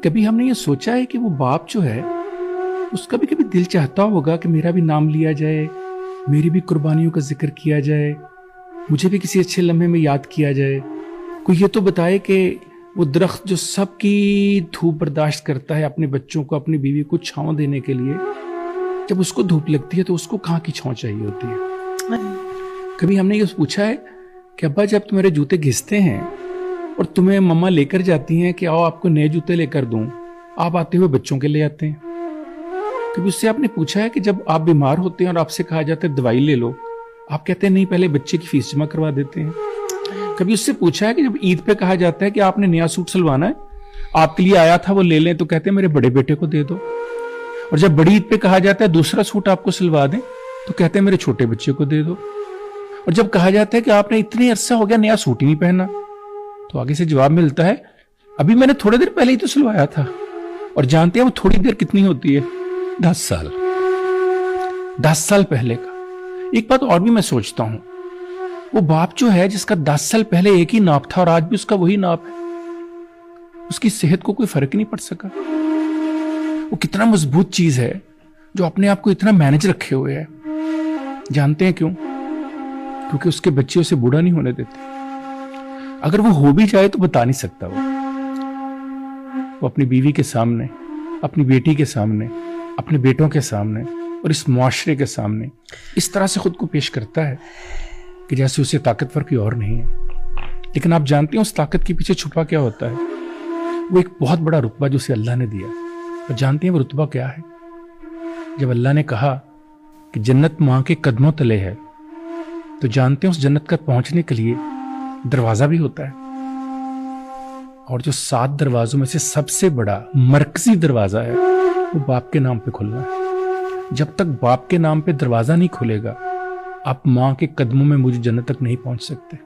کبھی ہم نے یہ سوچا ہے کہ وہ باپ جو ہے اس کا بھی کبھی دل چاہتا ہوگا کہ میرا بھی نام لیا جائے، میری بھی قربانیوں کا ذکر کیا جائے، مجھے بھی کسی اچھے لمحے میں یاد کیا جائے؟ کوئی یہ تو بتائے کہ وہ درخت جو سب کی دھوپ برداشت کرتا ہے اپنے بچوں کو، اپنی بیوی کو چھاؤں دینے کے لیے، جب اس کو دھوپ لگتی ہے تو اس کو کہاں کی چھاؤں چاہیے ہوتی ہے؟ کبھی ہم نے یہ پوچھا ہے کہ ابا جب تمہارے جوتے گھستے ہیں اور تمہیں مما لے کر جاتی ہیں کہ آؤ آپ کو نئے جوتے لے کر دوں، آپ آتے ہوئے بچوں کے لے آتے ہیں؟ کبھی اس سے آپ نے پوچھا ہے کہ جب آپ بیمار ہوتے ہیں اور آپ سے کہا جاتا ہے دوائی لے لو، آپ کہتے ہیں نہیں پہلے بچے کی فیس جمع کروا دیتے ہیں؟ کبھی اس سے پوچھا ہے کہ جب عید پہ کہا جاتا ہے کہ آپ نے نیا سوٹ سلوانا ہے، آپ کے لیے آیا تھا وہ لے لیں، تو کہتے ہیں میرے بڑے بیٹے کو دے دو؟ اور جب بڑی عید پہ کہا جاتا ہے دوسرا سوٹ آپ کو سلوا دیں، تو کہتے ہیں میرے چھوٹے بچے کو دے دو؟ اور جب کہا جاتا ہے کہ آپ نے اتنے عرصہ ہو گیا نیا سوٹ ہی نہیں پہنا، تو آگے سے جواب ملتا ہے ابھی میں نے تھوڑے دیر پہلے ہی تو سلوایا تھا۔ اور جانتے ہیں وہ تھوڑی دیر کتنی ہوتی ہے؟ 10 سال۔ 10 سال پہلے کا۔ ایک بات اور بھی میں سوچتا ہوں، وہ باپ جو ہے جس کا 10 سال پہلے ایک ہی ناپ تھا اور آج بھی اس کا وہی ناپ ہے، اس کی صحت کو کوئی فرق نہیں پڑ سکا۔ وہ کتنا مضبوط چیز ہے جو اپنے آپ کو اتنا مینج رکھے ہوئے ہے۔ جانتے ہیں کیوں؟ کیونکہ اس کے بچے اسے بوڑھا نہیں ہونے دیتے۔ اگر وہ ہو بھی جائے تو بتا نہیں سکتا، وہ اپنی بیوی کے سامنے، اپنی بیٹی کے سامنے، اپنے بیٹوں کے سامنے اور اس معاشرے کے سامنے اس طرح سے خود کو پیش کرتا ہے کہ جیسے اسے طاقتور کوئی اور نہیں ہے۔ لیکن آپ جانتے ہیں اس طاقت کے پیچھے چھپا کیا ہوتا ہے؟ وہ ایک بہت بڑا رتبہ جو اسے اللہ نے دیا۔ اور جانتے ہیں وہ رتبہ کیا ہے؟ جب اللہ نے کہا کہ جنت ماں کے قدموں تلے ہے، تو جانتے ہیں اس جنت کا پہنچنے کے لیے دروازہ بھی ہوتا ہے، اور جو 7 دروازوں میں سے سب سے بڑا مرکزی دروازہ ہے وہ باپ کے نام پہ کھلنا ہے۔ جب تک باپ کے نام پہ دروازہ نہیں کھلے گا، آپ ماں کے قدموں میں مجھے جنت تک نہیں پہنچ سکتے۔